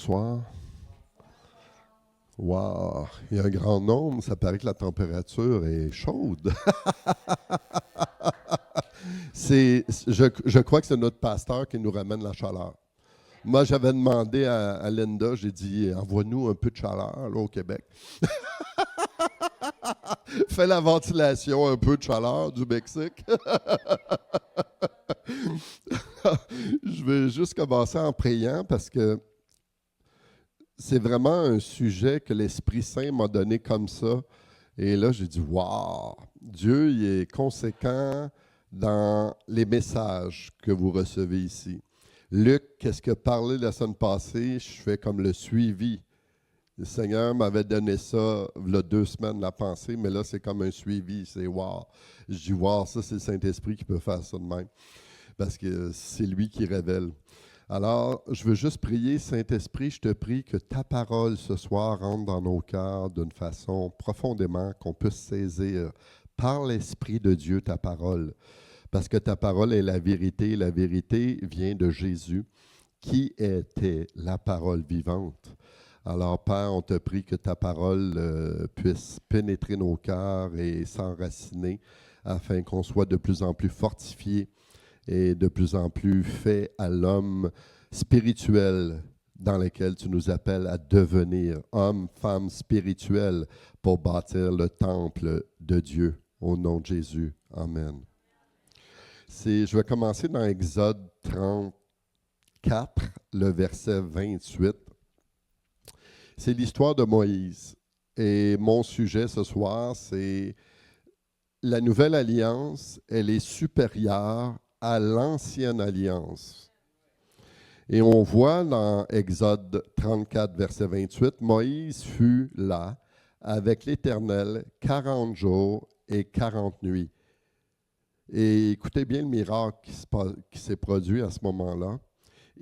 bonsoir. Wow, il y a un grand nombre, ça paraît que la température est chaude. Je crois que c'est notre pasteur qui nous ramène la chaleur. Moi, j'avais demandé à Linda, j'ai dit, envoie-nous un peu de chaleur là, au Québec. Fais la ventilation, un peu de chaleur du Mexique. Je vais juste commencer en priant parce que c'est vraiment un sujet que l'Esprit Saint m'a donné comme ça. Et là, j'ai dit, wow, Dieu il est conséquent dans les messages que vous recevez ici. Luc, qu'est-ce que parlé la semaine passée? Je fais comme le suivi. Le Seigneur m'avait donné ça, il y a 2 semaines, la pensée, mais là, c'est comme un suivi. C'est wow. Je dis, wow, ça, c'est le Saint-Esprit qui peut faire ça de même. Parce que c'est lui qui révèle. Alors, je veux juste prier, Saint-Esprit, je te prie que ta parole ce soir rentre dans nos cœurs d'une façon profondément qu'on puisse saisir par l'Esprit de Dieu ta parole. Parce que ta parole est la vérité vient de Jésus, qui était la parole vivante. Alors, Père, on te prie que ta parole puisse pénétrer nos cœurs et s'enraciner afin qu'on soit de plus en plus fortifiés et de plus en plus fait à l'homme spirituel dans lequel tu nous appelles à devenir homme, femme spirituelle pour bâtir le temple de Dieu. Au nom de Jésus. Amen. Je vais commencer dans Exode 34, le verset 28. C'est l'histoire de Moïse. Et mon sujet ce soir, c'est la nouvelle alliance, elle est supérieure à l'ancienne alliance. Et on voit dans Exode 34, verset 28, Moïse fut là avec l'Éternel 40 jours et 40 nuits. Et écoutez bien le miracle qui s'est produit à ce moment-là.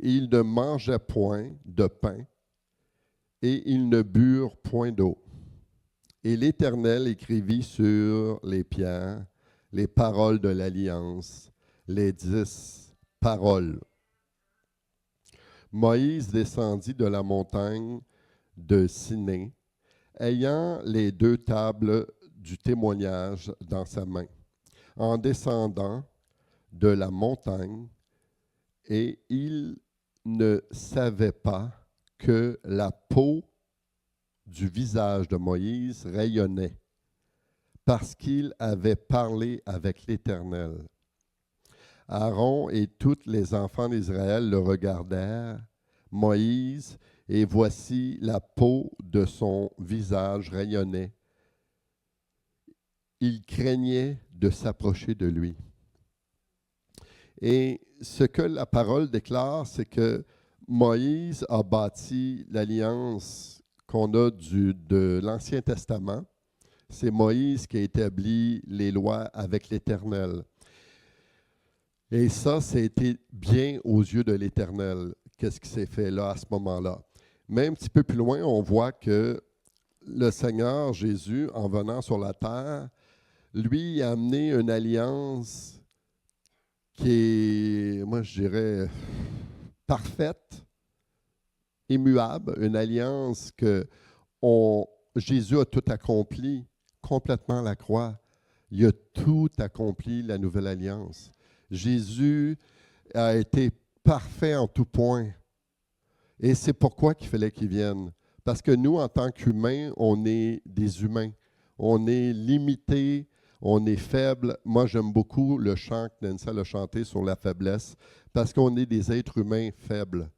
Ils ne mangeaient point de pain et ils ne burent point d'eau. Et l'Éternel écrivit sur les pierres les paroles de l'Alliance, les 10 paroles. Moïse descendit de la montagne de Siné, ayant les 2 tables du témoignage dans sa main. En descendant de la montagne, et il ne savait pas que la peau du visage de Moïse rayonnait, parce qu'il avait parlé avec l'Éternel. Aaron et tous les enfants d'Israël le regardèrent, Moïse, et voici la peau de son visage rayonnait. Il craignait de s'approcher de lui. Et ce que la parole déclare, c'est que Moïse a bâti l'alliance qu'on a de l'Ancien Testament. C'est Moïse qui a établi les lois avec l'Éternel. Et ça a été bien aux yeux de l'Éternel. Qu'est-ce qui s'est fait là à ce moment-là? Mais un petit peu plus loin, on voit que le Seigneur Jésus, en venant sur la terre, lui a amené une alliance qui est, moi je dirais, parfaite, immuable, une alliance que Jésus a tout accompli complètement à la croix. Il a tout accompli, la nouvelle alliance. Jésus a été parfait en tout point. Et c'est pourquoi qu'il fallait qu'il vienne. Parce que nous, en tant qu'humains, on est des humains. On est limités, on est faibles. Moi, j'aime beaucoup le chant que Nancy a chanté sur la faiblesse, parce qu'on est des êtres humains faibles.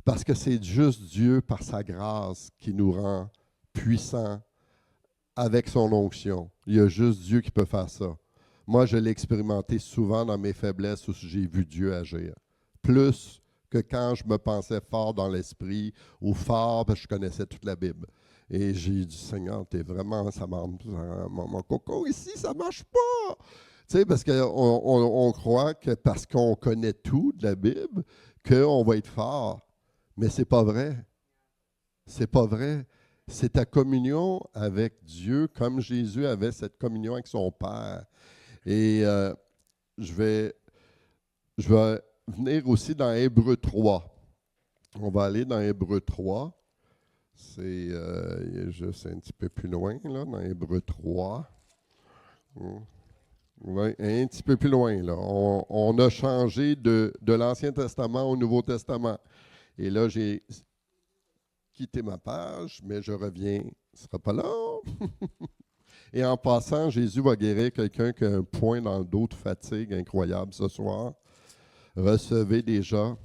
Parce que c'est juste Dieu, par sa grâce, qui nous rend puissants avec son onction. Il y a juste Dieu qui peut faire ça. Moi, je l'ai expérimenté souvent dans mes faiblesses où j'ai vu Dieu agir. Plus que quand je me pensais fort dans l'esprit ou fort parce que je connaissais toute la Bible. Et j'ai dit, Seigneur, t'es vraiment, mon coco ici, ça marche pas. Tu sais, parce qu'on croit que parce qu'on connaît tout de la Bible, qu'on va être fort. Mais c'est pas vrai. C'est pas vrai. C'est ta communion avec Dieu, comme Jésus avait cette communion avec son Père. Et je vais venir aussi dans Hébreux 3. On va aller dans Hébreux 3. C'est juste un petit peu plus loin, là, dans Hébreux 3. Oui, un petit peu plus loin, là. On a changé de l'Ancien Testament au Nouveau Testament. Et là, j'ai quitté ma page, mais je reviens. Ce ne sera pas long. Et en passant, Jésus va guérir quelqu'un qui a un point dans le dos de fatigue incroyable ce soir. Recevez déjà.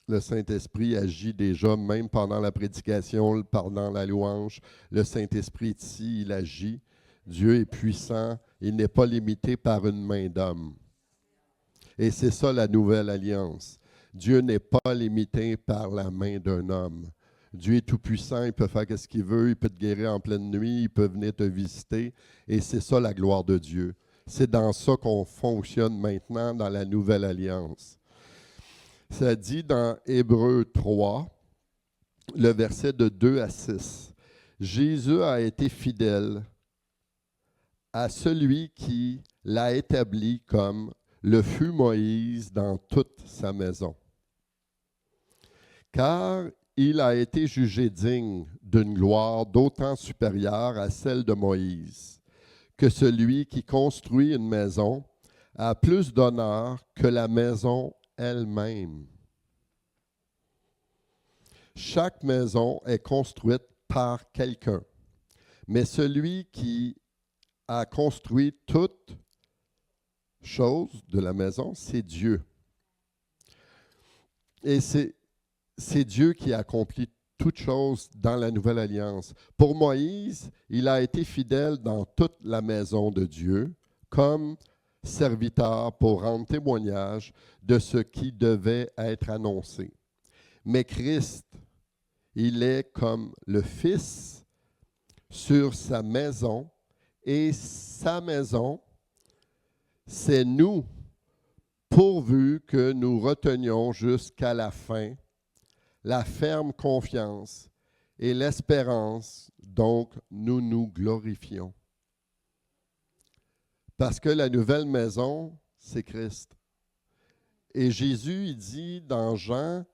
Le Saint-Esprit agit déjà, même pendant la prédication, pendant la louange. Le Saint-Esprit est ici, il agit. Dieu est puissant. Il n'est pas limité par une main d'homme. Et c'est ça la nouvelle alliance. Dieu n'est pas limité par la main d'un homme. Dieu est tout-puissant, il peut faire ce qu'il veut, il peut te guérir en pleine nuit, il peut venir te visiter. Et c'est ça la gloire de Dieu. C'est dans ça qu'on fonctionne maintenant dans la nouvelle alliance. Ça dit dans Hébreux 3, le verset de 2 à 6. Jésus a été fidèle à celui qui l'a établi comme le fut Moïse dans toute sa maison. Car il a été jugé digne d'une gloire d'autant supérieure à celle de Moïse, que celui qui construit une maison a plus d'honneur que la maison elle-même. Chaque maison est construite par quelqu'un, mais celui qui a construit toute chose de la maison, c'est Dieu. Et c'est Dieu qui a accompli toute chose dans la nouvelle alliance. Pour Moïse, il a été fidèle dans toute la maison de Dieu, comme serviteur pour rendre témoignage de ce qui devait être annoncé. Mais Christ, il est comme le Fils sur sa maison, et sa maison, c'est nous, pourvu que nous retenions jusqu'à la fin la ferme confiance et l'espérance, donc nous nous glorifions. Parce que la nouvelle maison, c'est Christ. Et Jésus, il dit dans Jean,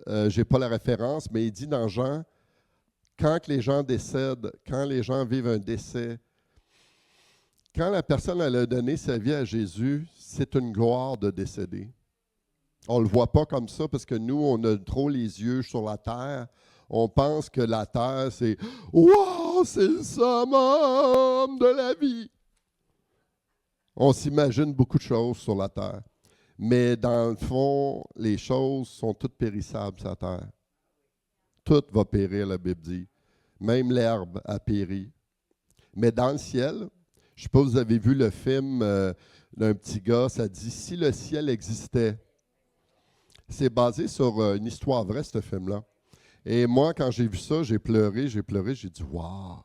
je n'ai pas la référence, mais il dit dans Jean, quand les gens décèdent, quand les gens vivent un décès, quand la personne elle a donné sa vie à Jésus, c'est une gloire de décéder. On ne le voit pas comme ça parce que nous, on a trop les yeux sur la terre. On pense que la terre, c'est « Wow, c'est le summum de la vie! » On s'imagine beaucoup de choses sur la terre. Mais dans le fond, les choses sont toutes périssables sur la terre. Tout va périr, la Bible dit. Même l'herbe a péri. Mais dans le ciel, je ne sais pas si vous avez vu le film d'un petit gars, ça dit « Si le ciel existait ». C'est basé sur une histoire vraie, ce film-là. Et moi, quand j'ai vu ça, j'ai pleuré, j'ai dit « Wow! »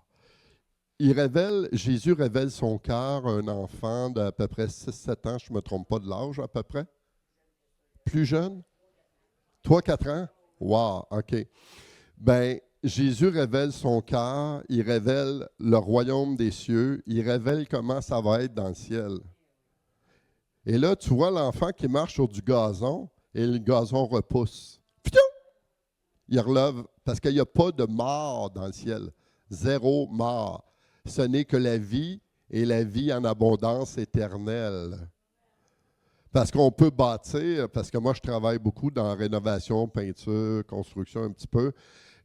Jésus révèle son cœur à un enfant d'à peu près 6-7 ans, je ne me trompe pas de l'âge à peu près. Plus jeune? 3-4 ans? Wow, OK. Ben, Jésus révèle son cœur, il révèle le royaume des cieux, il révèle comment ça va être dans le ciel. Et là, tu vois l'enfant qui marche sur du gazon et le gazon repousse. Piou! Il relève parce qu'il n'y a pas de mort dans le ciel. Zéro mort. Ce n'est que la vie et la vie en abondance éternelle. Parce qu'on peut bâtir, parce que moi je travaille beaucoup dans rénovation, peinture, construction un petit peu,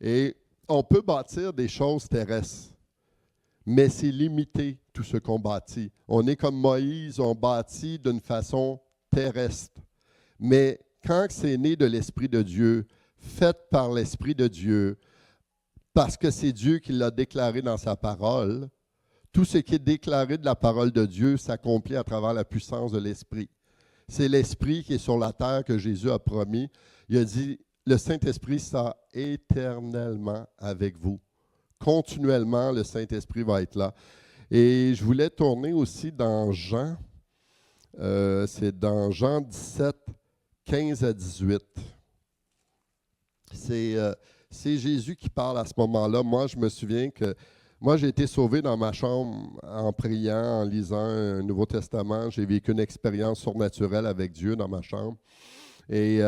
et on peut bâtir des choses terrestres, mais c'est limité tout ce qu'on bâtit. On est comme Moïse, on bâtit d'une façon terrestre. Mais quand c'est né de l'Esprit de Dieu, fait par l'Esprit de Dieu, parce que c'est Dieu qui l'a déclaré dans sa parole, tout ce qui est déclaré de la parole de Dieu s'accomplit à travers la puissance de l'Esprit. C'est l'Esprit qui est sur la terre que Jésus a promis. Il a dit, le Saint-Esprit sera éternellement avec vous. Continuellement, le Saint-Esprit va être là. Et je voulais tourner aussi dans Jean. C'est dans Jean 17, 15 à 18. C'est Jésus qui parle à ce moment-là. Moi, je me souviens que moi, j'ai été sauvé dans ma chambre en priant, en lisant un Nouveau Testament. J'ai vécu une expérience surnaturelle avec Dieu dans ma chambre. Et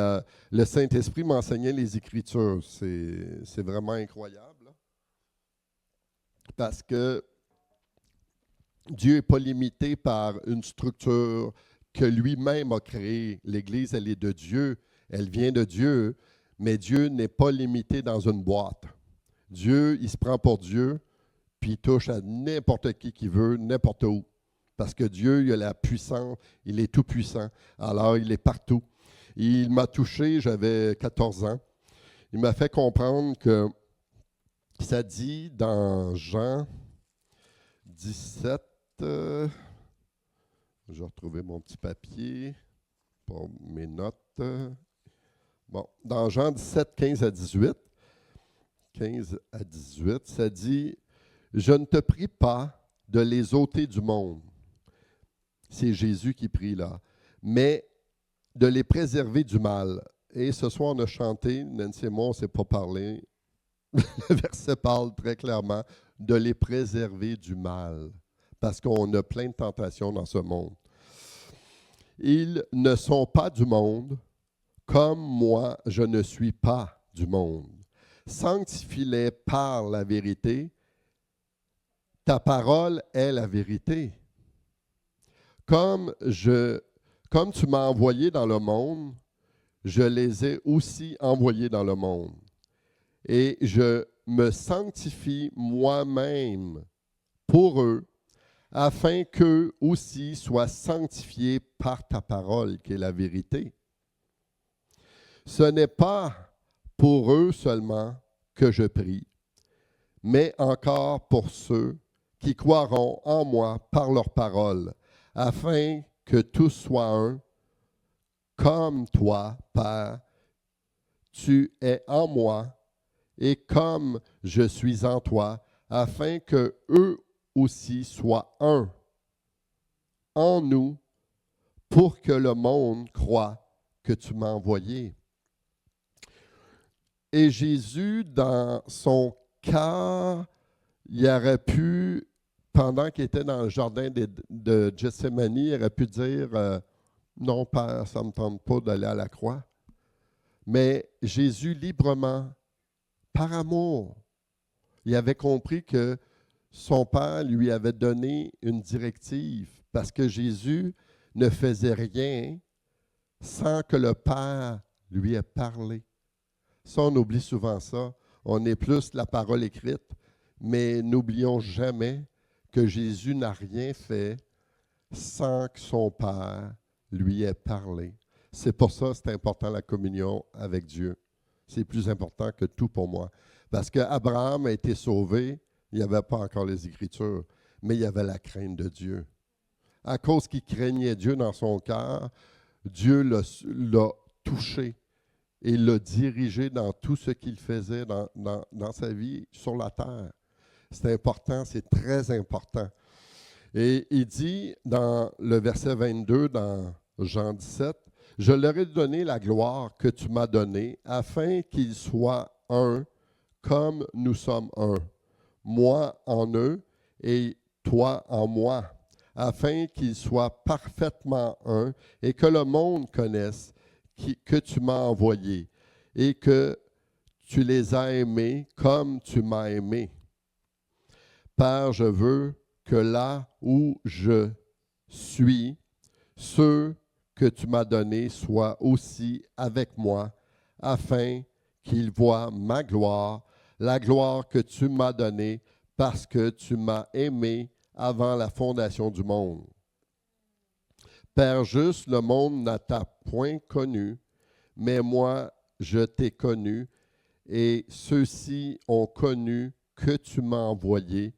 le Saint-Esprit m'enseignait les Écritures. C'est vraiment incroyable. Là. Parce que Dieu n'est pas limité par une structure que lui-même a créée. L'Église, elle est de Dieu, elle vient de Dieu, mais Dieu n'est pas limité dans une boîte. Dieu, il se prend pour Dieu, puis il touche à n'importe qui veut, n'importe où. Parce que Dieu, il a la puissance, il est tout puissant. Alors, il est partout. Il m'a touché, j'avais 14 ans. Il m'a fait comprendre que ça dit dans Jean 17, je vais retrouver mon petit papier pour mes notes. Bon, dans Jean 17, 15 à 18, ça dit « Je ne te prie pas de les ôter du monde. » C'est Jésus qui prie là. « Mais de les préserver du mal. » Et ce soir, on a chanté, Nancy et moi, on ne s'est pas parlé. Le verset parle très clairement de les préserver du mal. Parce qu'on a plein de tentations dans ce monde. Ils ne sont pas du monde, comme moi, je ne suis pas du monde. Sanctifie-les par la vérité. Ta parole est la vérité. Comme tu m'as envoyé dans le monde, je les ai aussi envoyés dans le monde. Et je me sanctifie moi-même pour eux, afin qu'eux aussi soient sanctifiés par ta parole, qui est la vérité. Ce n'est pas pour eux seulement que je prie, mais encore pour ceux qui croiront en moi par leur parole, afin que tous soient un, comme toi, Père, tu es en moi, et comme je suis en toi, afin que eux aussi soient un en nous, pour que le monde croie que tu m'as envoyé. Et Jésus, dans son cœur, il aurait pu, pendant qu'il était dans le jardin de Gethsémani, il aurait pu dire non, Père, ça ne me tente pas d'aller à la croix. Mais Jésus, librement, par amour, il avait compris que son Père lui avait donné une directive parce que Jésus ne faisait rien sans que le Père lui ait parlé. Ça, on oublie souvent ça. On est plus la parole écrite, mais n'oublions jamais que Jésus n'a rien fait sans que son Père lui ait parlé. C'est pour ça que c'est important la communion avec Dieu. C'est plus important que tout pour moi. Parce qu'Abraham a été sauvé, il n'y avait pas encore les Écritures, mais il y avait la crainte de Dieu. À cause qu'il craignait Dieu dans son cœur, Dieu l'a touché et l'a dirigé dans tout ce qu'il faisait dans sa vie sur la terre. C'est important, c'est très important. Et il dit dans le verset 22, dans Jean 17, « Je leur ai donné la gloire que tu m'as donnée, afin qu'ils soient un, comme nous sommes un, moi en eux et toi en moi, afin qu'ils soient parfaitement un et que le monde connaisse que tu m'as envoyé et que tu les as aimés comme tu m'as aimé. Père, je veux que là où je suis, ceux que tu m'as donnés soient aussi avec moi, afin qu'ils voient ma gloire, la gloire que tu m'as donnée, parce que tu m'as aimé avant la fondation du monde. Père juste, le monde n'a t'a point connu, mais moi, je t'ai connu, et ceux-ci ont connu que tu m'as envoyé,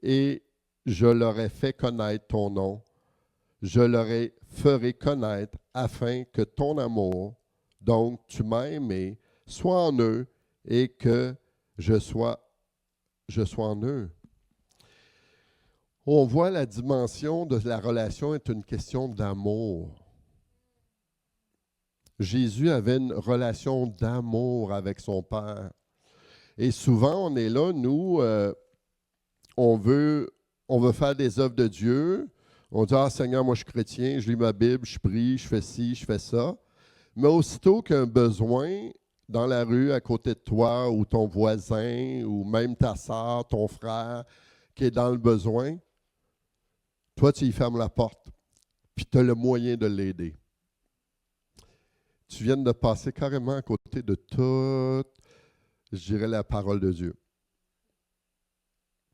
et je leur ai fait connaître ton nom. Je leur ferai connaître afin que ton amour, donc tu m'as aimé, soit en eux et que je sois en eux. On voit la dimension de la relation est une question d'amour. Jésus avait une relation d'amour avec son Père. Et souvent, on est là, nous, on veut faire des œuvres de Dieu. On dit, ah Seigneur, moi je suis chrétien, je lis ma Bible, je prie, je fais ci, je fais ça. Mais aussitôt qu'un besoin dans la rue à côté de toi, ou ton voisin, ou même ta soeur, ton frère, qui est dans le besoin, toi, tu y fermes la porte, puis tu as le moyen de l'aider. Tu viens de passer carrément à côté de toute, je dirais, la parole de Dieu.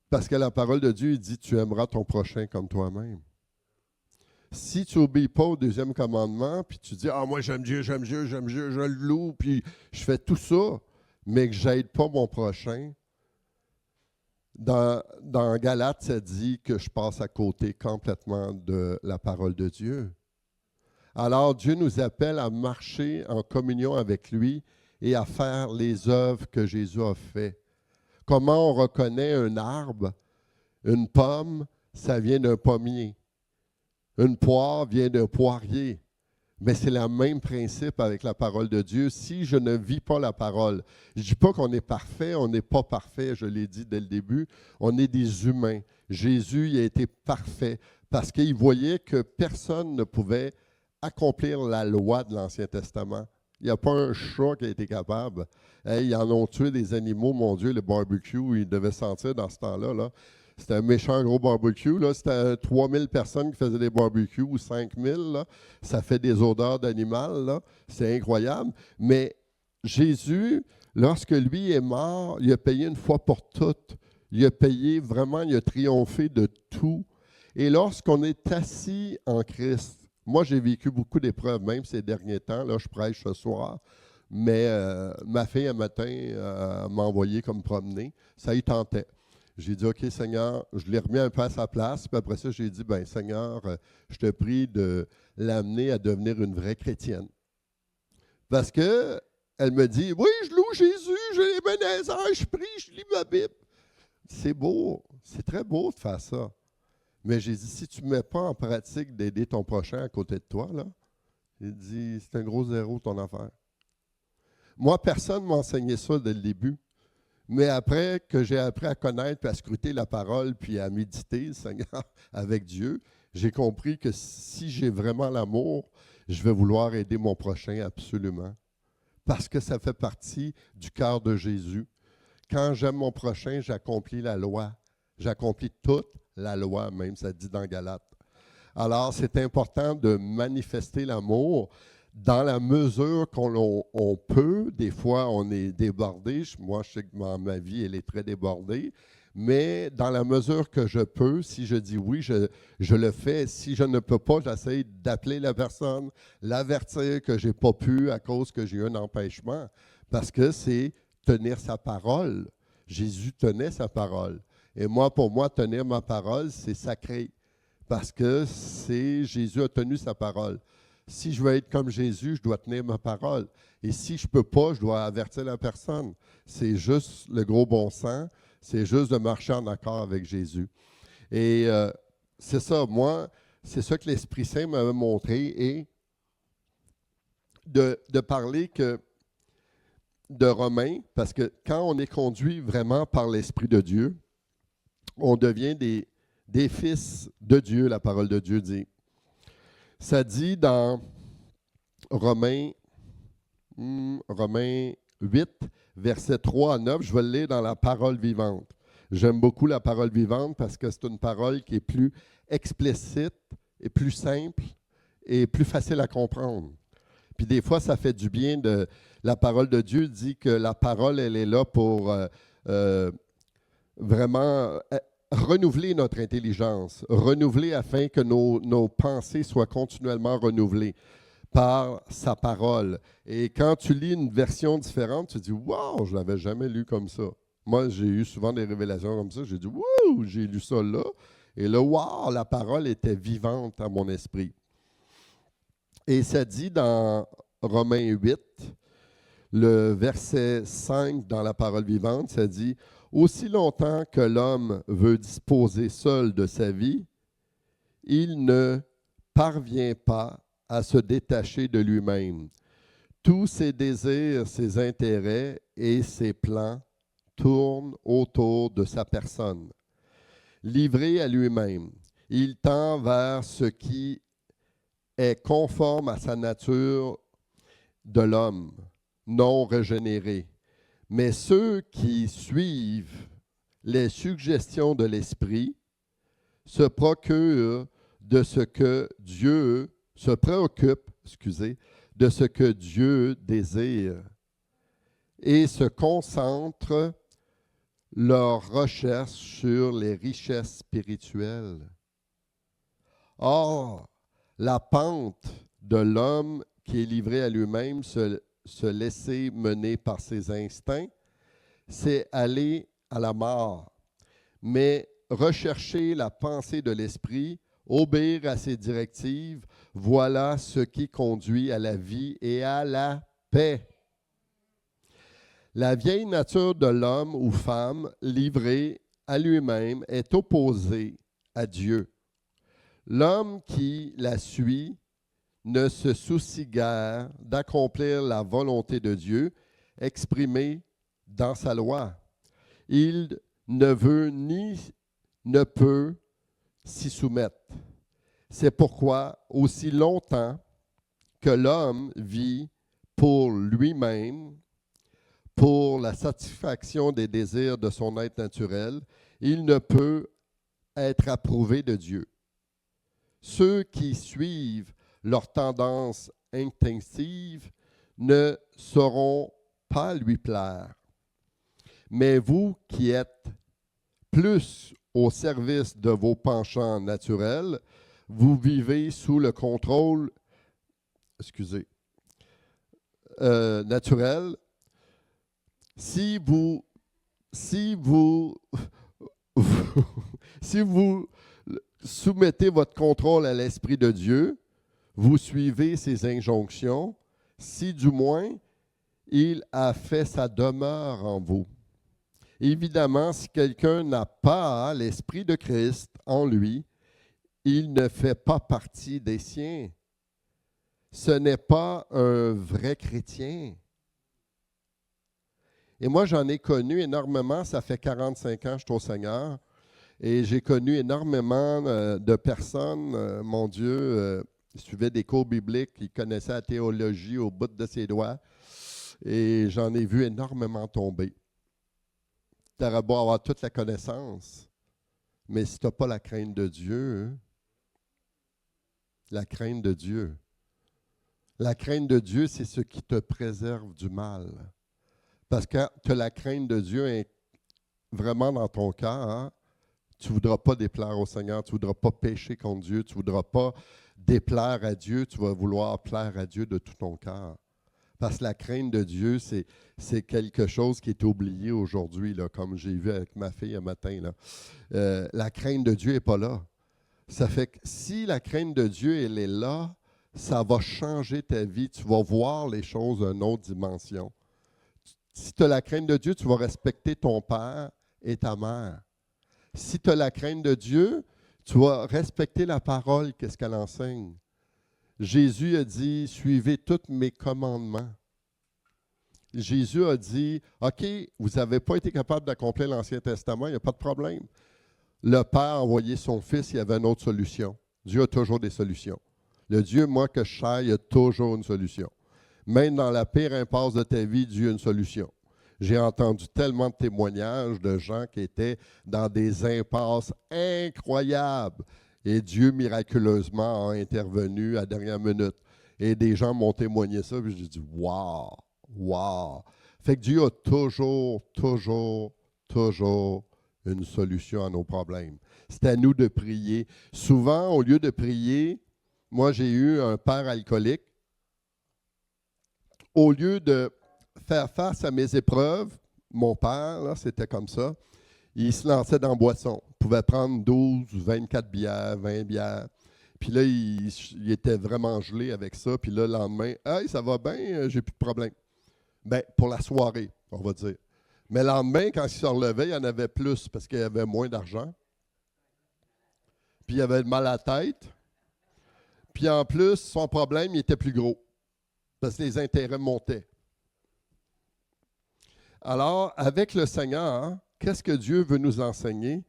Parce que la parole de Dieu dit, tu aimeras ton prochain comme toi-même. Si tu n'obéis pas au deuxième commandement, puis tu dis, moi j'aime Dieu, j'aime Dieu, j'aime Dieu, je le loue, puis je fais tout ça, mais que je n'aide pas mon prochain, dans Galates, ça dit que je passe à côté complètement de la parole de Dieu. Alors Dieu nous appelle à marcher en communion avec lui et à faire les œuvres que Jésus a faites. Comment on reconnaît un arbre, une pomme, ça vient d'un pommier. Une poire vient d'un poirier. Mais c'est le même principe avec la parole de Dieu. Si je ne vis pas la parole, je ne dis pas qu'on est parfait, on n'est pas parfait, je l'ai dit dès le début, on est des humains. Jésus il a été parfait parce qu'il voyait que personne ne pouvait accomplir la loi de l'Ancien Testament. Il n'y a pas un chat qui a été capable. Hey, ils en ont tué des animaux, mon Dieu, le barbecue, ils devaient sentir dans ce temps-là, là. C'était un méchant gros barbecue. Là. C'était 3000 personnes qui faisaient des barbecues ou 5000. Là. Ça fait des odeurs d'animal. Là. C'est incroyable. Mais Jésus, lorsque lui est mort, il a payé une fois pour toutes. Il a payé vraiment, il a triomphé de tout. Et lorsqu'on est assis en Christ, moi j'ai vécu beaucoup d'épreuves, même ces derniers temps. Là, je prêche ce soir. Mais ma fille, un matin, m'a envoyé comme promener. Ça y tentait. J'ai dit, OK, Seigneur, je l'ai remis un peu à sa place. Puis après ça, j'ai dit, bien, Seigneur, je te prie de l'amener à devenir une vraie chrétienne. Parce qu'elle me dit, oui, je loue Jésus, j'ai les mains dans les airs, je prie, je lis ma Bible. C'est beau, c'est très beau de faire ça. Mais j'ai dit, si tu ne mets pas en pratique d'aider ton prochain à côté de toi, là, il dit, c'est un gros zéro ton affaire. Moi, personne ne m'a enseigné ça dès le début. Mais après que j'ai appris à connaître, puis à scruter la parole, puis à méditer, le Seigneur, avec Dieu, j'ai compris que si j'ai vraiment l'amour, je vais vouloir aider mon prochain absolument. Parce que ça fait partie du cœur de Jésus. Quand j'aime mon prochain, j'accomplis la loi. J'accomplis toute la loi, même, ça dit dans Galates. Alors, c'est important de manifester l'amour dans la mesure qu'on peut. Des fois, on est débordé. Moi, je sais que ma vie, elle est très débordée. Mais dans la mesure que je peux, si je dis oui, je le fais. Si je ne peux pas, j'essaie d'appeler la personne, l'avertir que je n'ai pas pu à cause que j'ai eu un empêchement. Parce que c'est tenir sa parole. Jésus tenait sa parole. Et moi, pour moi, tenir ma parole, c'est sacré. Parce que Jésus a tenu sa parole. Si je veux être comme Jésus, je dois tenir ma parole. Et si je ne peux pas, je dois avertir la personne. C'est juste le gros bon sens. C'est juste de marcher en accord avec Jésus. Et c'est ça, moi, c'est ça que l'Esprit Saint m'avait montré. Et de parler de Romains, parce que quand on est conduit vraiment par l'Esprit de Dieu, on devient des fils de Dieu, la parole de Dieu dit. Ça dit dans Romains 8, versets 3 à 9, je vais le lire dans la parole vivante. J'aime beaucoup la parole vivante parce que c'est une parole qui est plus explicite et plus simple et plus facile à comprendre. Puis des fois, ça fait du bien la parole de Dieu dit que la parole, elle est là pour vraiment renouveler notre intelligence, renouveler afin que nos pensées soient continuellement renouvelées par sa parole. Et quand tu lis une version différente, tu te dis « Wow, je ne l'avais jamais lu comme ça ». Moi, j'ai eu souvent des révélations comme ça. J'ai dit « Wow, j'ai lu ça là ». Et là, wow, la parole était vivante à mon esprit. Et ça dit dans Romains 8, le verset 5 dans la parole vivante, ça dit « Aussi longtemps que l'homme veut disposer seul de sa vie, il ne parvient pas à se détacher de lui-même. Tous ses désirs, ses intérêts et ses plans tournent autour de sa personne. Livré à lui-même, il tend vers ce qui est conforme à sa nature de l'homme non régénéré, mais ceux qui suivent les suggestions de l'Esprit se procurent de ce que Dieu se préoccupe, de ce que Dieu désire et se concentrent leur recherche sur les richesses spirituelles. Or, la pente de l'homme qui est livré à lui-même, se laisser mener par ses instincts, c'est aller à la mort. Mais rechercher la pensée de l'esprit, obéir à ses directives, voilà ce qui conduit à la vie et à la paix. La vieille nature de l'homme ou femme livré à lui-même est opposée à Dieu. L'homme qui la suit ne se soucie guère d'accomplir la volonté de Dieu exprimée dans sa loi. Il ne veut ni ne peut s'y soumettre. C'est pourquoi, aussi longtemps que l'homme vit pour lui-même, pour la satisfaction des désirs de son être naturel, il ne peut être approuvé de Dieu. Ceux qui suivent leur tendance intensive ne sauront pas lui plaire. Mais vous qui êtes plus au service de vos penchants naturels, vous vivez sous le contrôle naturel. Si vous soumettez votre contrôle à l'Esprit de Dieu, vous suivez ses injonctions, si du moins il a fait sa demeure en vous. Évidemment, si quelqu'un n'a pas l'Esprit de Christ en lui, il ne fait pas partie des siens. Ce n'est pas un vrai chrétien. Et moi, j'en ai connu énormément. Ça fait 45 ans que je suis au Seigneur. Et j'ai connu énormément de personnes, mon Dieu, qui suivaient des cours bibliques, qui connaissaient la théologie au bout de ses doigts. Et j'en ai vu énormément tomber. Tu aurais beau avoir toute la connaissance, mais si tu n'as pas la crainte de Dieu, la crainte de Dieu. La crainte de Dieu, c'est ce qui te préserve du mal. Parce que quand tu as la crainte de Dieu est vraiment dans ton cœur, tu ne voudras pas déplaire au Seigneur, tu ne voudras pas pécher contre Dieu, tu ne voudras pas déplaire à Dieu, tu vas vouloir plaire à Dieu de tout ton cœur. Parce que la crainte de Dieu, c'est quelque chose qui est oublié aujourd'hui, là, comme j'ai vu avec ma fille un matin. Là. La crainte de Dieu n'est pas là. Ça fait que si la crainte de Dieu, elle est là, ça va changer ta vie. Tu vas voir les choses d'une autre dimension. Si tu as la crainte de Dieu, tu vas respecter ton père et ta mère. Si tu as la crainte de Dieu, tu vas respecter la parole, qu'est-ce qu'elle enseigne. Jésus a dit, suivez tous mes commandements. Jésus a dit, OK, vous n'avez pas été capable d'accomplir l'Ancien Testament, il n'y a pas de problème. Le Père a envoyé son Fils, il y avait une autre solution. Dieu a toujours des solutions. Le Dieu, moi, que je sers, il y a toujours une solution. Même dans la pire impasse de ta vie, Dieu a une solution. J'ai entendu tellement de témoignages de gens qui étaient dans des impasses incroyables. Et Dieu, miraculeusement, a intervenu à la dernière minute. Et des gens m'ont témoigné ça, puis j'ai dit « Wow! Wow! » Fait que Dieu a toujours une solution à nos problèmes. C'est à nous de prier. Souvent, au lieu de prier, moi, j'ai eu un père alcoolique. Au lieu de faire face à mes épreuves, mon père, là, c'était comme ça, il se lançait dans la boisson. Il pouvait prendre 12, 24 bières, 20 bières. Puis là, il était vraiment gelé avec ça. Puis là, le lendemain, « Hey, ça va bien, j'ai plus de problème. » Bien, pour la soirée, on va dire. Mais le lendemain, quand il se relevait, il y en avait plus parce qu'il y avait moins d'argent. Puis il avait mal à la tête. Puis en plus, son problème, il était plus gros parce que les intérêts montaient. Alors, avec le Seigneur, qu'est-ce que Dieu veut nous enseigner?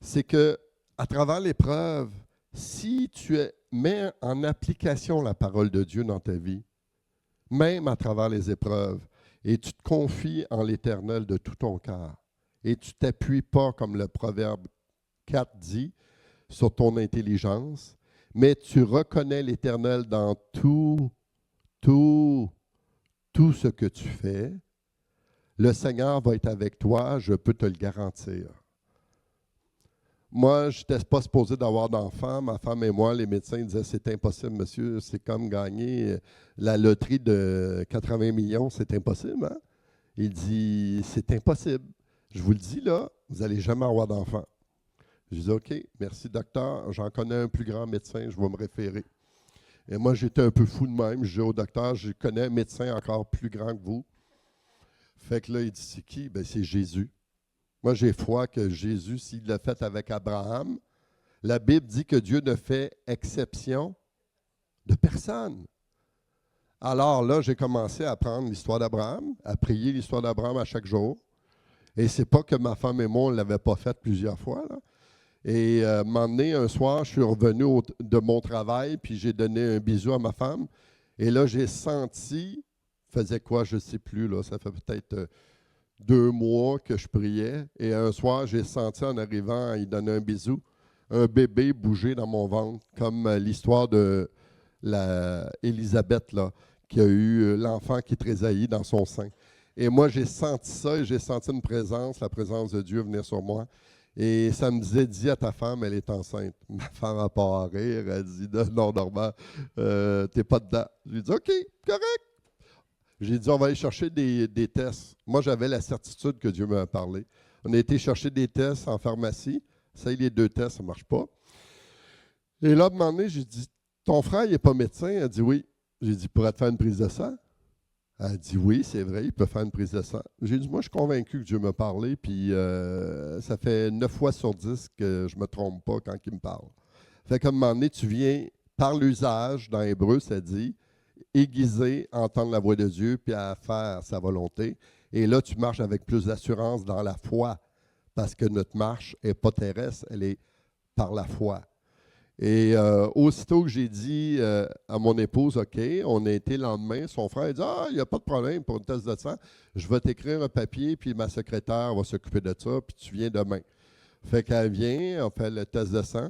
C'est que, à travers l'épreuve, si tu mets en application la parole de Dieu dans ta vie, même à travers les épreuves. Et tu te confies en l'Éternel de tout ton cœur. Et tu ne t'appuies pas, comme le Proverbe 4 dit, sur ton intelligence, mais tu reconnais l'Éternel dans tout, tout ce que tu fais. Le Seigneur va être avec toi, je peux te le garantir. Moi, je n'étais pas supposé d'avoir d'enfant. Ma femme et moi, les médecins disaient, c'est impossible, monsieur. C'est comme gagner la loterie de 80 millions. C'est impossible, hein? Il dit, c'est impossible. Je vous le dis, là, vous n'allez jamais avoir d'enfant. Je dis, OK, merci, docteur. J'en connais un plus grand médecin, je vais me référer. Et moi, j'étais un peu fou de même. Je dis au docteur, je connais un médecin encore plus grand que vous. Fait que là, il dit, c'est qui? Ben, c'est Jésus. Moi, j'ai foi que Jésus, s'il l'a fait avec Abraham, la Bible dit que Dieu ne fait exception de personne. Alors là, j'ai commencé à apprendre l'histoire d'Abraham, à prier l'histoire d'Abraham à chaque jour. Et c'est pas que ma femme et moi, on ne l'avait pas fait plusieurs fois, là. Et un moment donné, un soir, je suis revenu de mon travail, puis j'ai donné un bisou à ma femme. Et là, j'ai senti, faisait quoi, je ne sais plus, là, ça fait peut-être 2 mois que je priais. Et un soir, j'ai senti en arrivant, il donnait un bisou, un bébé bouger dans mon ventre, comme l'histoire de Élisabeth, là, qui a eu l'enfant qui tressaillit dans son sein. Et moi, j'ai senti ça et j'ai senti une présence, la présence de Dieu venir sur moi. Et ça me disait, dis à ta femme, elle est enceinte. Ma femme a pas à rire, elle dit, non, Normand, t'es pas dedans. J'ai dit, OK, correct. J'ai dit, on va aller chercher des tests. Moi, j'avais la certitude que Dieu m'a parlé. On a été chercher des tests en pharmacie. Ça, les 2 tests, ça ne marche pas. Et là, à un moment donné, j'ai dit, ton frère, il n'est pas médecin? Elle a dit, oui. J'ai dit, pourrais te faire une prise de sang? Elle a dit, oui, c'est vrai, il peut faire une prise de sang. J'ai dit, moi, je suis convaincu que Dieu m'a parlé, puis ça fait 9 fois sur 10 que je ne me trompe pas quand il me parle. Fait qu'à un moment donné, tu viens, par l'usage, dans Hébreu, ça dit, aiguiser, entendre la voix de Dieu, puis à faire sa volonté. Et là, tu marches avec plus d'assurance dans la foi, parce que notre marche n'est pas terrestre, elle est par la foi. Et aussitôt que j'ai dit à mon épouse, OK, on a été le lendemain, son frère a dit, il n'y a pas de problème pour une test de sang, je vais t'écrire un papier, puis ma secrétaire va s'occuper de ça, puis tu viens demain. Fait qu'elle vient, on fait le test de sang.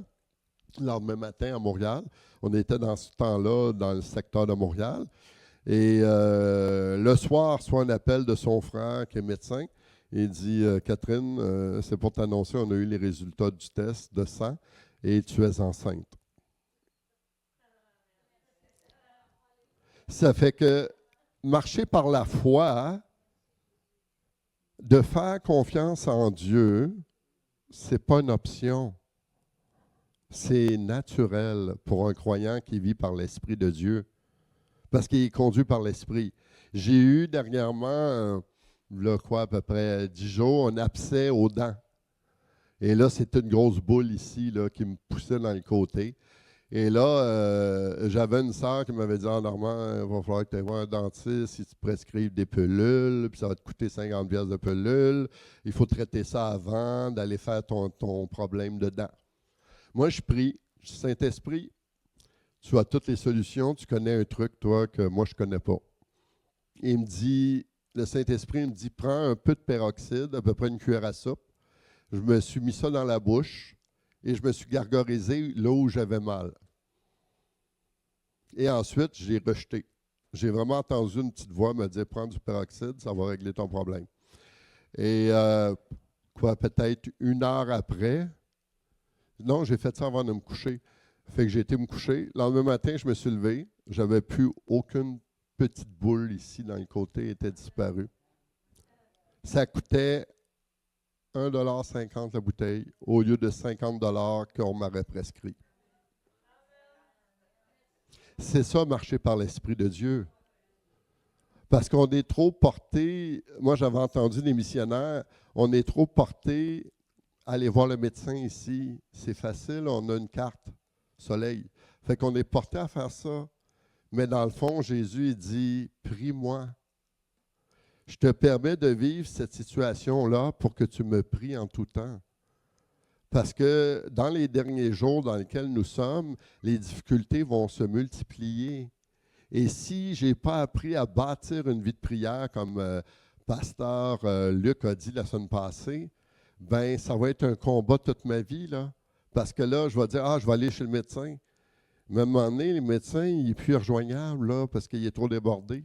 Le lendemain matin à Montréal. On était dans ce temps-là dans le secteur de Montréal. Et le soir, soit un appel de son frère qui est médecin. Il dit, Catherine, c'est pour t'annoncer, on a eu les résultats du test de sang et tu es enceinte. Ça fait que marcher par la foi, de faire confiance en Dieu, c'est pas une option. C'est naturel pour un croyant qui vit par l'Esprit de Dieu, parce qu'il est conduit par l'Esprit. J'ai eu dernièrement, à peu près 10 jours, un abcès aux dents. Et là, c'était une grosse boule ici là, qui me poussait dans le côté. Et là, j'avais une sœur qui m'avait dit, Normand, il va falloir que tu ailles voir un dentiste, si tu prescrives des pilules, puis ça va te coûter 50 pièces de pilules. Il faut traiter ça avant d'aller faire ton problème de dents. Moi, je prie, Saint-Esprit, tu as toutes les solutions, tu connais un truc, toi, que moi, je ne connais pas. Et il me dit, le Saint-Esprit me dit, prends un peu de peroxyde, à peu près une cuillère à soupe. Je me suis mis ça dans la bouche et je me suis gargarisé là où j'avais mal. Et ensuite, j'ai rejeté. J'ai vraiment entendu une petite voix me dire, prends du peroxyde, ça va régler ton problème. Et peut-être 1 heure après, non, j'ai fait ça avant de me coucher. Fait que j'ai été me coucher. Le lendemain matin, je me suis levé. J'avais plus aucune petite boule ici dans le côté, elle était disparue. Ça coûtait 1,50 $ la bouteille au lieu de 50 $ qu'on m'aurait prescrit. C'est ça, marcher par l'Esprit de Dieu. Parce qu'on est trop porté, moi j'avais entendu des missionnaires, on est trop porté à aller voir le médecin ici. C'est facile, on a une carte soleil. Fait qu'on est porté à faire ça. Mais dans le fond, Jésus il dit, prie-moi. Je te permets de vivre cette situation-là pour que tu me pries en tout temps. Parce que dans les derniers jours dans lesquels nous sommes, les difficultés vont se multiplier. Et si je n'ai pas appris à bâtir une vie de prière comme pasteur Luc a dit la semaine passée, ben ça va être un combat toute ma vie, là. Parce que là, je vais dire, je vais aller chez le médecin. Mais à un moment donné, le médecin, il n'est plus rejoignable, là, parce qu'il est trop débordé.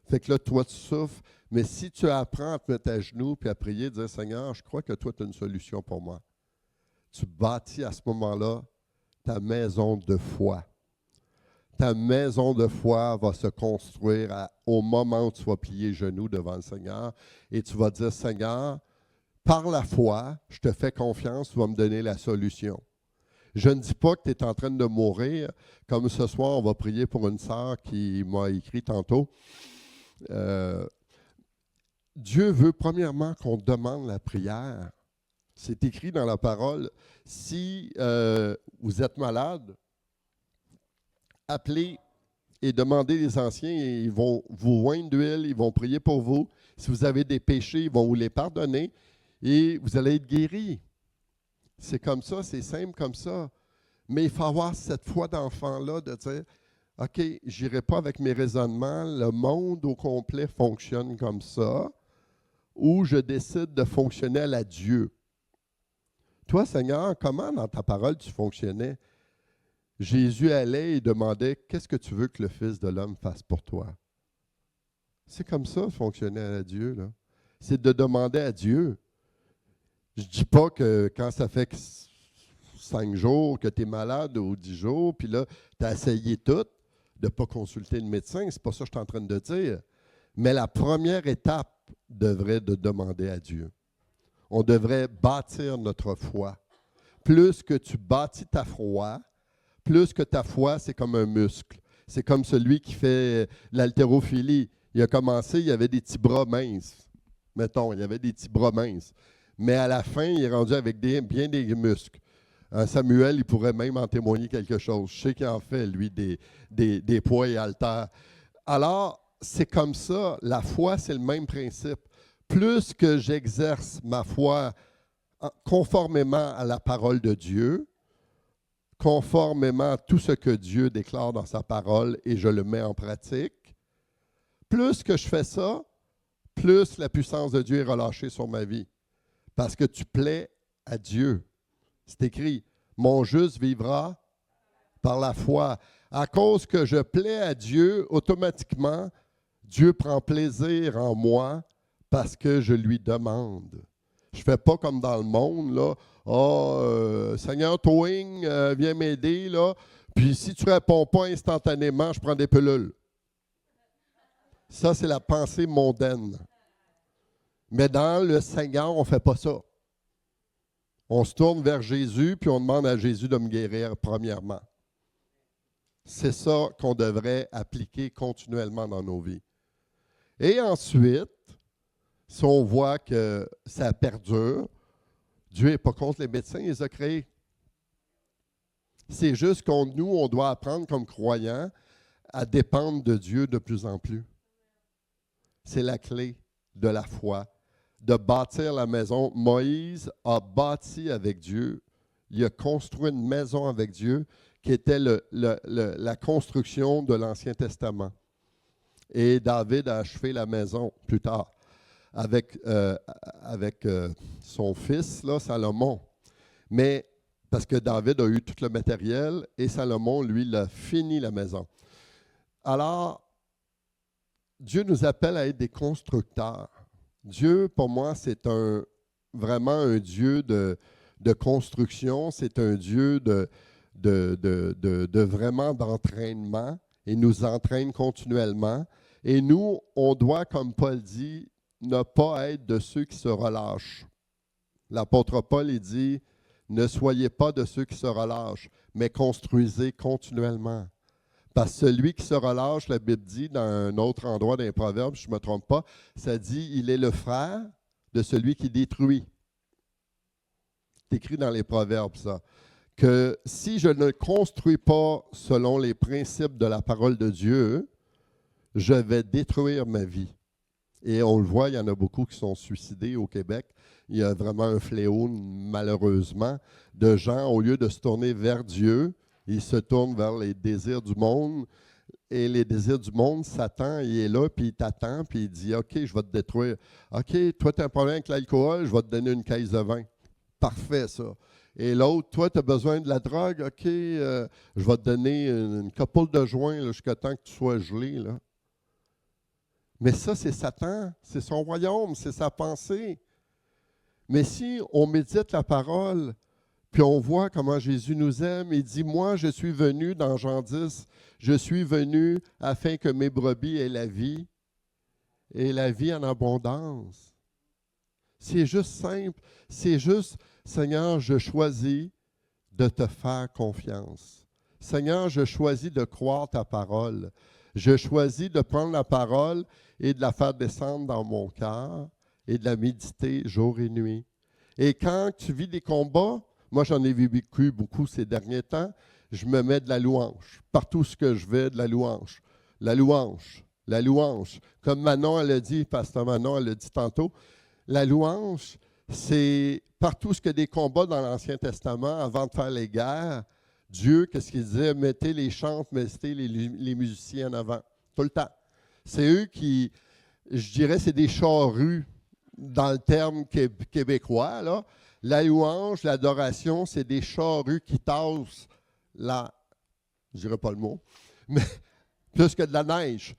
Fait que là, toi, tu souffres. Mais si tu apprends à te mettre à genoux puis à prier, dire, Seigneur, je crois que toi, tu as une solution pour moi. Tu bâtis à ce moment-là ta maison de foi. Ta maison de foi va se construire au moment où tu vas plier genoux devant le Seigneur et tu vas dire, Seigneur, par la foi, je te fais confiance, tu vas me donner la solution. Je ne dis pas que tu es en train de mourir. Comme ce soir, on va prier pour une sœur qui m'a écrit tantôt. Dieu veut premièrement qu'on demande la prière. C'est écrit dans la parole. Si vous êtes malade, appelez et demandez les anciens et ils vont vous oindre d'huile, ils vont prier pour vous. Si vous avez des péchés, ils vont vous les pardonner et vous allez être guéris. C'est comme ça, c'est simple comme ça. Mais il faut avoir cette foi d'enfant-là de dire, OK, je n'irai pas avec mes raisonnements, le monde au complet fonctionne comme ça, ou je décide de fonctionner à la Dieu. Toi, Seigneur, comment dans ta parole tu fonctionnais? Jésus allait et demandait, qu'est-ce que tu veux que le Fils de l'homme fasse pour toi? C'est comme ça fonctionner à Dieu, là. C'est de demander à Dieu. Je ne dis pas que quand ça fait 5 jours que tu es malade ou 10 jours, puis là, tu as essayé tout, de ne pas consulter le médecin. C'est pas ça que je suis en train de dire. Mais la première étape devrait de demander à Dieu. On devrait bâtir notre foi. Plus que tu bâtis ta foi, plus que ta foi, c'est comme un muscle. C'est comme celui qui fait l'haltérophilie. Il a commencé, il avait des petits bras minces. Mettons, il avait des petits bras minces. Mais à la fin, il est rendu avec bien des muscles. Samuel, il pourrait même en témoigner quelque chose. Je sais qu'il en fait, lui, des poids et haltères. Alors, c'est comme ça. La foi, c'est le même principe. Plus que j'exerce ma foi conformément à la parole de Dieu, conformément à tout ce que Dieu déclare dans sa parole et je le mets en pratique, plus que je fais ça, plus la puissance de Dieu est relâchée sur ma vie. Parce que tu plais à Dieu. C'est écrit, mon juste vivra par la foi. À cause que je plais à Dieu, automatiquement, Dieu prend plaisir en moi parce que je lui demande. Je ne fais pas comme dans le monde, là. Seigneur Towing, viens m'aider, là. Puis si tu ne réponds pas instantanément, je prends des pilules. Ça, c'est la pensée mondaine. Mais dans le Seigneur, on ne fait pas ça. On se tourne vers Jésus, puis on demande à Jésus de me guérir premièrement. C'est ça qu'on devrait appliquer continuellement dans nos vies. Et ensuite, si on voit que ça perdure, Dieu n'est pas contre les médecins, il les a créés. C'est juste qu'on nous, on doit apprendre comme croyants à dépendre de Dieu de plus en plus. C'est la clé de la foi, de bâtir la maison. Moïse a bâti avec Dieu, il a construit une maison avec Dieu qui était la construction de l'Ancien Testament. Et David a achevé la maison plus tard avec son fils, là, Salomon. Mais parce que David a eu tout le matériel et Salomon, lui, il a fini la maison. Alors, Dieu nous appelle à être des constructeurs. Dieu, pour moi, c'est vraiment un Dieu de construction, c'est un Dieu de vraiment d'entraînement. Il nous entraîne continuellement. Et nous, on doit, comme Paul dit, ne pas être de ceux qui se relâchent. L'apôtre Paul, il dit, ne soyez pas de ceux qui se relâchent, mais construisez continuellement. Parce que celui qui se relâche, la Bible dit, dans un autre endroit dans les Proverbes, je ne me trompe pas, ça dit, il est le frère de celui qui détruit. C'est écrit dans les Proverbes, ça. Que si je ne construis pas selon les principes de la parole de Dieu, je vais détruire ma vie. Et on le voit, il y en a beaucoup qui sont suicidés au Québec. Il y a vraiment un fléau, malheureusement, de gens, au lieu de se tourner vers Dieu, ils se tournent vers les désirs du monde et les désirs du monde, Satan, il est là, puis il t'attend, puis il dit, OK, je vais te détruire. OK, toi, tu as un problème avec l'alcool, je vais te donner une caisse de vin. Parfait, ça. Et l'autre, toi, tu as besoin de la drogue, OK, je vais te donner une couple de joints là, jusqu'à temps que tu sois gelé. Là. Mais ça, c'est Satan, c'est son royaume, c'est sa pensée. Mais si on médite la parole, puis on voit comment Jésus nous aime, il dit, moi, je suis venu, dans Jean 10, je suis venu afin que mes brebis aient la vie, et la vie en abondance. C'est juste simple, c'est juste, Seigneur, je choisis de te faire confiance. Seigneur, je choisis de croire ta parole. Je choisis de prendre la parole et de la faire descendre dans mon cœur et de la méditer jour et nuit. Et quand tu vis des combats, moi j'en ai vécu beaucoup ces derniers temps, je me mets de la louange. Partout ce que je vais, de la louange. La louange, la louange. Comme Manon, elle a dit, Pasteur Manon, elle a dit tantôt, la louange, c'est partout ce que des combats dans l'Ancien Testament, avant de faire les guerres, Dieu, qu'est-ce qu'il disait? Mettez les chantres, mettez les musiciens en avant. Tout le temps. C'est eux qui, je dirais, c'est des charrues dans le terme québécois. Là. La louange, l'adoration, c'est des charrues qui tassent la, je dirais pas le mot, mais plus que de la neige.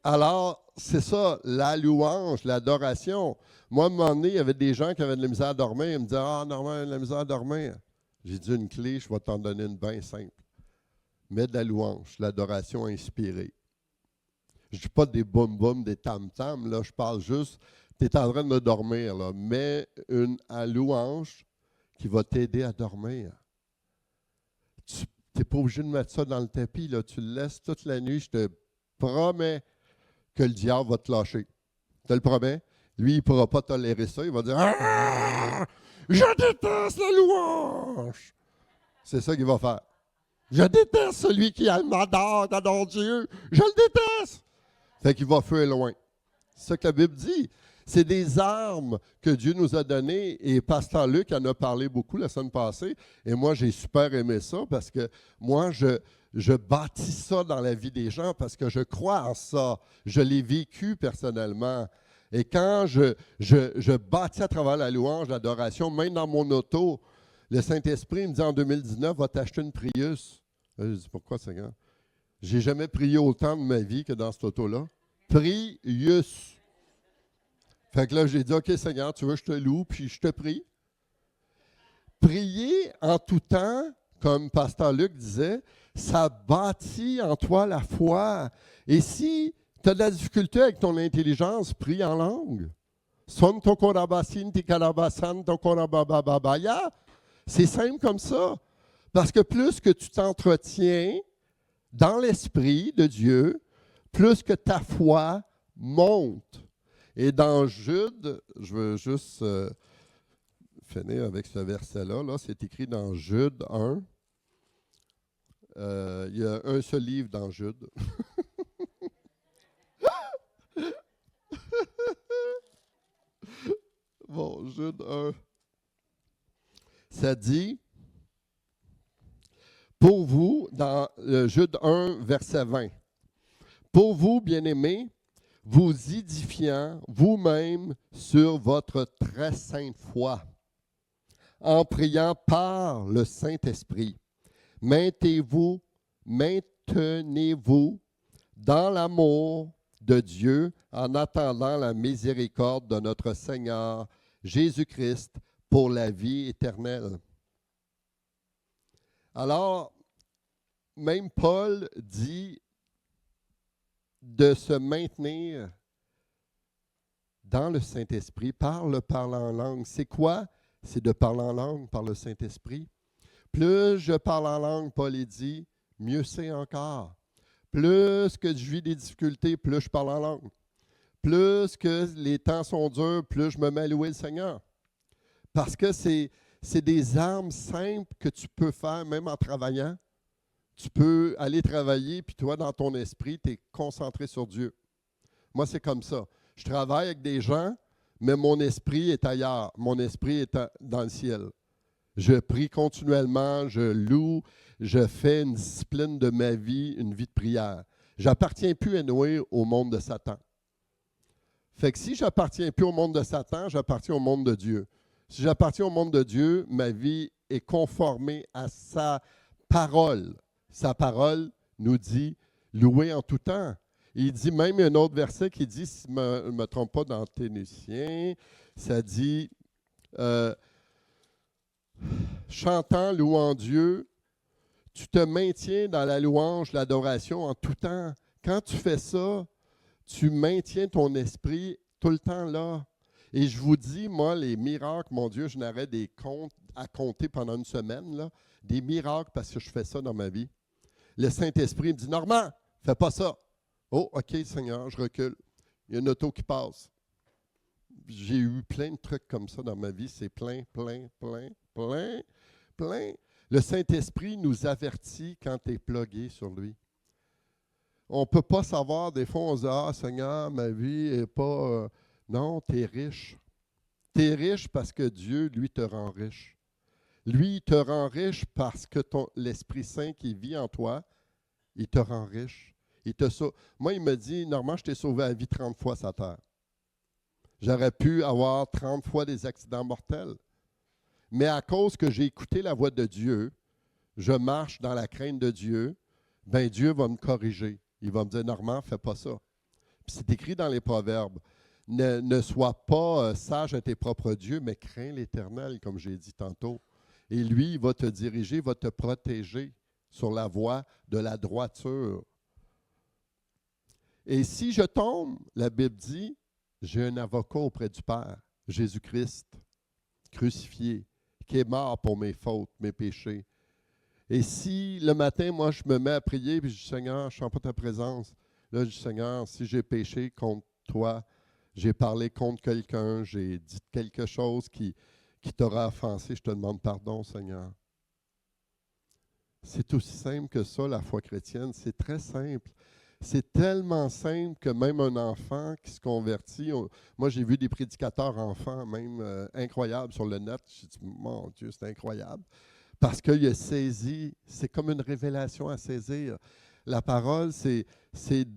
Alors, c'est ça, la louange, l'adoration. Moi, à un moment donné, il y avait des gens qui avaient de la misère à dormir. Ils me disaient, ah, Normand, de la misère à dormir. J'ai dit une clé, je vais t'en donner une bien simple. Mets de la louange, l'adoration inspirée. Je ne dis pas des boum-boum, des tam-tam, là, je parle juste, tu es en train de dormir, là. Mets une louange qui va t'aider à dormir. Tu n'es pas obligé de mettre ça dans le tapis, là. Tu le laisses toute la nuit, je te promets que le diable va te lâcher. Je te le promets. Lui, il ne pourra pas tolérer ça. Il va dire ah, je déteste la louange. C'est ça qu'il va faire. Je déteste celui qui adore Dieu. Je le déteste. Fait qu'il va fuir loin. C'est ça que la Bible dit. C'est des armes que Dieu nous a données. Et Pasteur Luc en a parlé beaucoup la semaine passée. Et moi, j'ai super aimé ça parce que moi, je bâtis ça dans la vie des gens parce que je crois en ça. Je l'ai vécu personnellement. Et quand je bâtis à travers la louange, l'adoration, même dans mon auto, le Saint-Esprit me dit en 2019, va t'acheter une Prius. Là, je dis, pourquoi, Seigneur? J'ai jamais prié autant de ma vie que dans cette auto-là. Prius. Fait que là, j'ai dit, OK, Seigneur, tu veux, je te loue, puis je te prie. Prier en tout temps, comme Pasteur Luc disait, ça bâtit en toi la foi. Et si tu as de la difficulté avec ton intelligence, prie en langue. Son tokorabasin, tikarabasan, tokorabababaya. C'est simple comme ça. Parce que plus que tu t'entretiens dans l'esprit de Dieu, plus que ta foi monte. Et dans Jude, je veux juste finir avec ce verset-là. Là, c'est écrit dans Jude 1. Il y a un seul livre dans Jude. Bon, Jude 1. Ça dit, pour vous, dans Jude 1, verset 20, pour vous, bien-aimés, vous édifiant vous-même sur votre très sainte foi, en priant par le Saint-Esprit. Maintenez-vous dans l'amour de Dieu en attendant la miséricorde de notre Seigneur Jésus-Christ pour la vie éternelle. Alors, même Paul dit de se maintenir dans le Saint-Esprit par le parler en langue. C'est quoi? C'est de parler en langue par le Saint-Esprit. Plus je parle en langue, Paul dit, mieux c'est encore. Plus que je vis des difficultés, plus je parle en langue. Plus que les temps sont durs, plus je me mets à louer le Seigneur. Parce que c'est des armes simples que tu peux faire même en travaillant. Tu peux aller travailler, puis toi, dans ton esprit, tu es concentré sur Dieu. Moi, c'est comme ça. Je travaille avec des gens, mais mon esprit est ailleurs. Mon esprit est dans le ciel. Je prie continuellement, je loue, je fais une discipline de ma vie, une vie de prière. J'appartiens plus, anyway, au monde de Satan. Fait que si j'appartiens plus au monde de Satan, j'appartiens au monde de Dieu. Si j'appartiens au monde de Dieu, ma vie est conformée à sa parole. Sa parole nous dit louer en tout temps. Il dit même un autre verset qui dit, si je ne me trompe pas dans Ténésiens, ça dit chantant, louant Dieu, tu te maintiens dans la louange, l'adoration en tout temps. Quand tu fais ça, tu maintiens ton esprit tout le temps là. Et je vous dis, moi, les miracles, mon Dieu, je n'aurais des comptes à compter pendant une semaine, là, des miracles parce que je fais ça dans ma vie. Le Saint-Esprit me dit, Normand, fais pas ça. Oh, OK, Seigneur, je recule. Il y a une auto qui passe. J'ai eu plein de trucs comme ça dans ma vie. C'est plein. Le Saint-Esprit nous avertit quand tu es plugué sur lui. On ne peut pas savoir, des fois, on se dit, ah, Seigneur, ma vie n'est pas... Non, tu es riche. Tu es riche parce que Dieu, lui, te rend riche. Lui, il te rend riche parce que l'Esprit Saint qui vit en toi, il te rend riche. Moi, il me dit, Normand, je t'ai sauvé la vie 30 fois sur terre. J'aurais pu avoir 30 fois des accidents mortels. Mais à cause que j'ai écouté la voix de Dieu, je marche dans la crainte de Dieu, bien Dieu va me corriger. Il va me dire, Normand, fais pas ça. Puis c'est écrit dans les Proverbes. Ne sois pas sage à tes propres dieux, mais crains l'Éternel, comme j'ai dit tantôt. Et lui, il va te diriger, il va te protéger sur la voie de la droiture. Et si je tombe, la Bible dit, j'ai un avocat auprès du Père, Jésus-Christ, crucifié, qui est mort pour mes fautes, mes péchés. Et si le matin, moi, je me mets à prier, puis je dis, Seigneur, je ne sens pas ta présence. Là, je dis, Seigneur, si j'ai péché contre toi, j'ai parlé contre quelqu'un, j'ai dit quelque chose qui t'aura offensé, je te demande pardon, Seigneur. C'est aussi simple que ça, la foi chrétienne. C'est très simple. C'est tellement simple que même un enfant qui se convertit, moi j'ai vu des prédicateurs enfants même incroyables sur le net, j'ai dit, mon Dieu, c'est incroyable, parce qu'il a saisi, c'est comme une révélation à saisir. La parole, c'est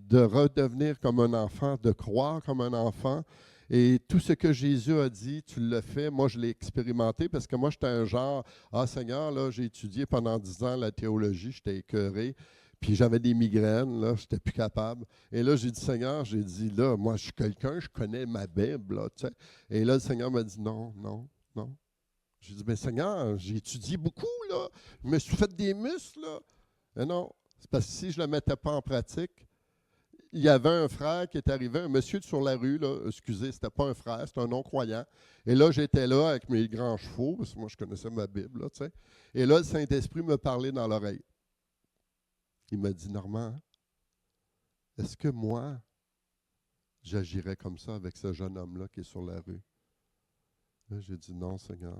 de redevenir comme un enfant, de croire comme un enfant. Et tout ce que Jésus a dit, tu le fais. Moi, je l'ai expérimenté parce que moi, j'étais un genre, ah Seigneur, là, j'ai étudié pendant 10 ans la théologie, j'étais écœuré. Puis j'avais des migraines, là, je n'étais plus capable. Et là, j'ai dit, Seigneur, j'ai dit, là, moi, je suis quelqu'un, je connais ma Bible, là, tu sais. Et là, le Seigneur m'a dit, non. J'ai dit, mais Seigneur, j'ai étudié beaucoup, là. Je me suis fait des muscles, là. Mais non, c'est parce que si je ne le mettais pas en pratique, il y avait un frère qui est arrivé, un monsieur sur la rue, là, excusez, c'était pas un frère, c'était un non-croyant. Et là, j'étais là avec mes grands chevaux, parce que moi, je connaissais ma Bible, là, tu sais. Et là, le Saint-Esprit me parlait dans l'oreille. Il m'a dit, Normand, est-ce que moi, j'agirais comme ça avec ce jeune homme-là qui est sur la rue? Là, j'ai dit, non, Seigneur,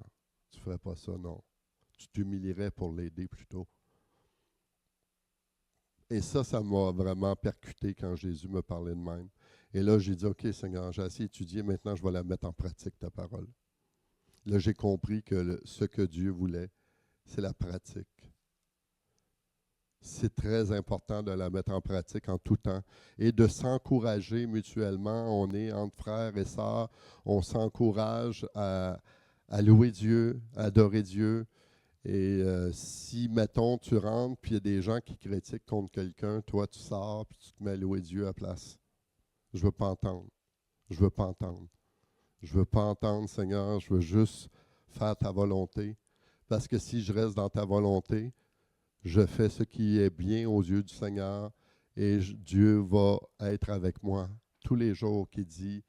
tu ne ferais pas ça, non. Tu t'humilierais pour l'aider plutôt. Et ça m'a vraiment percuté quand Jésus me parlait de même. Et là, j'ai dit, OK, Seigneur, j'ai assez étudié, maintenant je vais la mettre en pratique, ta parole. Là, j'ai compris que ce que Dieu voulait, c'est la pratique. C'est très important de la mettre en pratique en tout temps et de s'encourager mutuellement. On est entre frères et sœurs, on s'encourage à louer Dieu, à adorer Dieu. Et si, mettons, tu rentres puis il y a des gens qui critiquent contre quelqu'un, toi, tu sors puis tu te mets à louer Dieu à la place. Je ne veux pas entendre. Je ne veux pas entendre. Je ne veux pas entendre, Seigneur, je veux juste faire ta volonté. Parce que si je reste dans ta volonté, je fais ce qui est bien aux yeux du Seigneur et Dieu va être avec moi tous les jours, qui dit,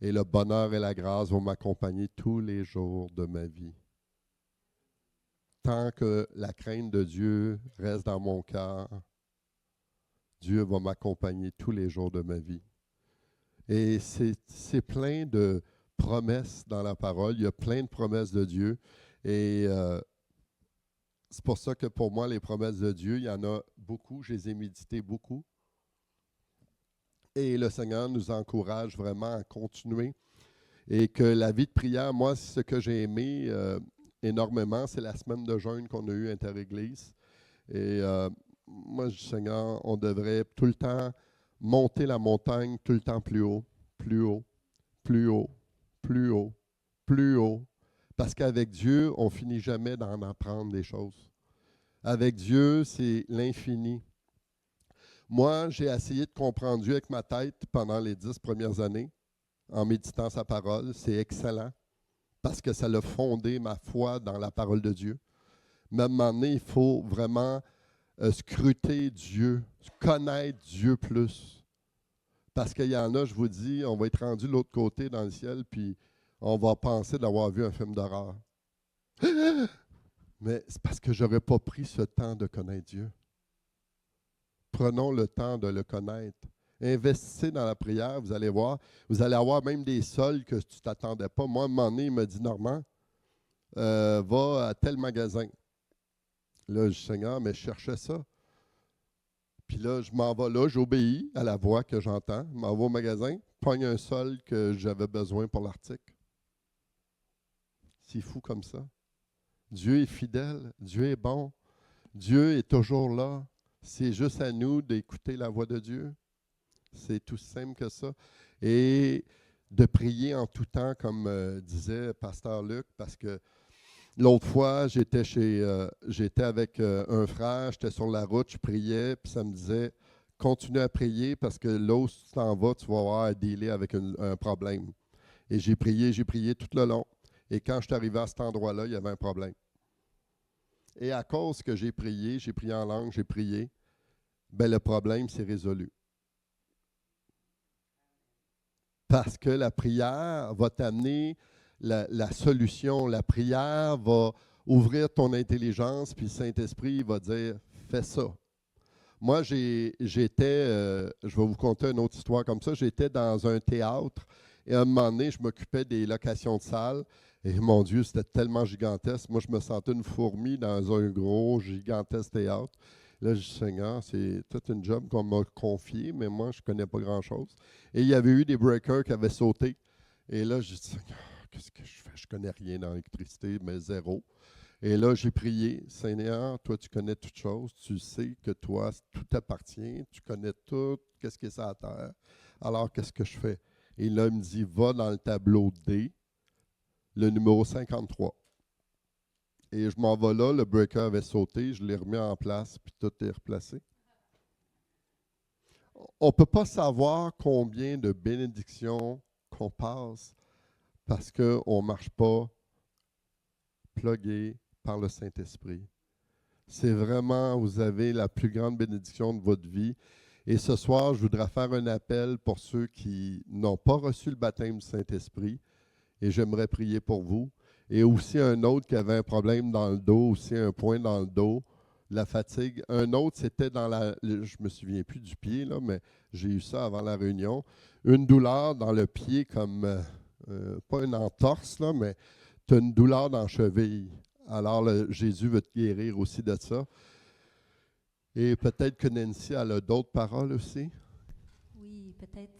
et le bonheur et la grâce vont m'accompagner tous les jours de ma vie. Tant que la crainte de Dieu reste dans mon cœur, Dieu va m'accompagner tous les jours de ma vie. Et c'est plein de promesses dans la parole. Il y a plein de promesses de Dieu. Et c'est pour ça que pour moi, les promesses de Dieu, il y en a beaucoup. Je les ai méditées beaucoup. Et le Seigneur nous encourage vraiment à continuer. Et que la vie de prière, moi, ce que j'ai aimé énormément, c'est la semaine de jeûne qu'on a eue Interéglise. Et moi, je dis, Seigneur, on devrait tout le temps monter la montagne tout le temps plus haut, plus haut, plus haut, plus haut, plus haut. Parce qu'avec Dieu, on finit jamais d'en apprendre des choses. Avec Dieu, c'est l'infini. Moi, j'ai essayé de comprendre Dieu avec ma tête pendant les 10 premières années, en méditant sa parole. C'est excellent, parce que ça a fondé ma foi dans la parole de Dieu. Mais à un moment donné, il faut vraiment scruter Dieu, connaître Dieu plus. Parce qu'il y en a, je vous dis, on va être rendu de l'autre côté dans le ciel, puis on va penser d'avoir vu un film d'horreur. Mais c'est parce que je n'aurais pas pris ce temps de connaître Dieu. Prenons le temps de le connaître. Investissez dans la prière, vous allez voir. Vous allez avoir même des sols que tu ne t'attendais pas. Moi, à un moment donné, il m'a dit, Normand, va à tel magasin. Là, je dis, Seigneur, mais je cherchais ça. Puis là, je m'en vais là, j'obéis à la voix que j'entends. Je m'en vais au magasin, pogne un sol que j'avais besoin pour l'article. C'est fou comme ça. Dieu est fidèle, Dieu est bon, Dieu est toujours là. C'est juste à nous d'écouter la voix de Dieu. C'est tout simple que ça. Et de prier en tout temps, comme disait Pasteur Luc, parce que l'autre fois, j'étais avec un frère, j'étais sur la route, je priais, puis ça me disait, continue à prier parce que là où tu t'en vas, tu vas avoir à dealer avec un problème. Et j'ai prié tout le long. Et quand je suis arrivé à cet endroit-là, il y avait un problème. Et à cause que j'ai prié en langue, j'ai prié, ben le problème s'est résolu. Parce que la prière va t'amener la solution. La prière va ouvrir ton intelligence, puis le Saint-Esprit va dire, fais ça. Moi, je vais vous conter une autre histoire comme ça. J'étais dans un théâtre et à un moment donné, je m'occupais des locations de salles. Et mon Dieu, c'était tellement gigantesque. Moi, je me sentais une fourmi dans un gros, gigantesque théâtre. Là, je dis, Seigneur, c'est toute une job qu'on m'a confiée, mais moi, je ne connais pas grand-chose. Et il y avait eu des breakers qui avaient sauté. Et là, je dis, Seigneur, qu'est-ce que je fais? Je ne connais rien dans l'électricité, mais zéro. Et là, j'ai prié, Seigneur, toi, tu connais toutes choses, tu sais que toi, tout t'appartient, tu connais tout, qu'est-ce qui est sur la terre. Alors, qu'est-ce que je fais? Et là, il me dit, va dans le tableau D, le numéro 53. Et je m'en vais là, le breaker avait sauté, je l'ai remis en place, puis tout est replacé. On ne peut pas savoir combien de bénédictions qu'on passe parce qu'on ne marche pas plugué par le Saint-Esprit. C'est vraiment, vous avez la plus grande bénédiction de votre vie. Et ce soir, je voudrais faire un appel pour ceux qui n'ont pas reçu le baptême du Saint-Esprit. Et j'aimerais prier pour vous. Et aussi un autre qui avait un problème dans le dos, aussi un point dans le dos, la fatigue. Un autre, c'était je ne me souviens plus du pied, là, mais j'ai eu ça avant la réunion. Une douleur dans le pied comme, pas une entorse, là, mais tu as une douleur dans la cheville. Alors, Jésus veut te guérir aussi de ça. Et peut-être que Nancy, elle a d'autres paroles aussi. Oui, peut-être.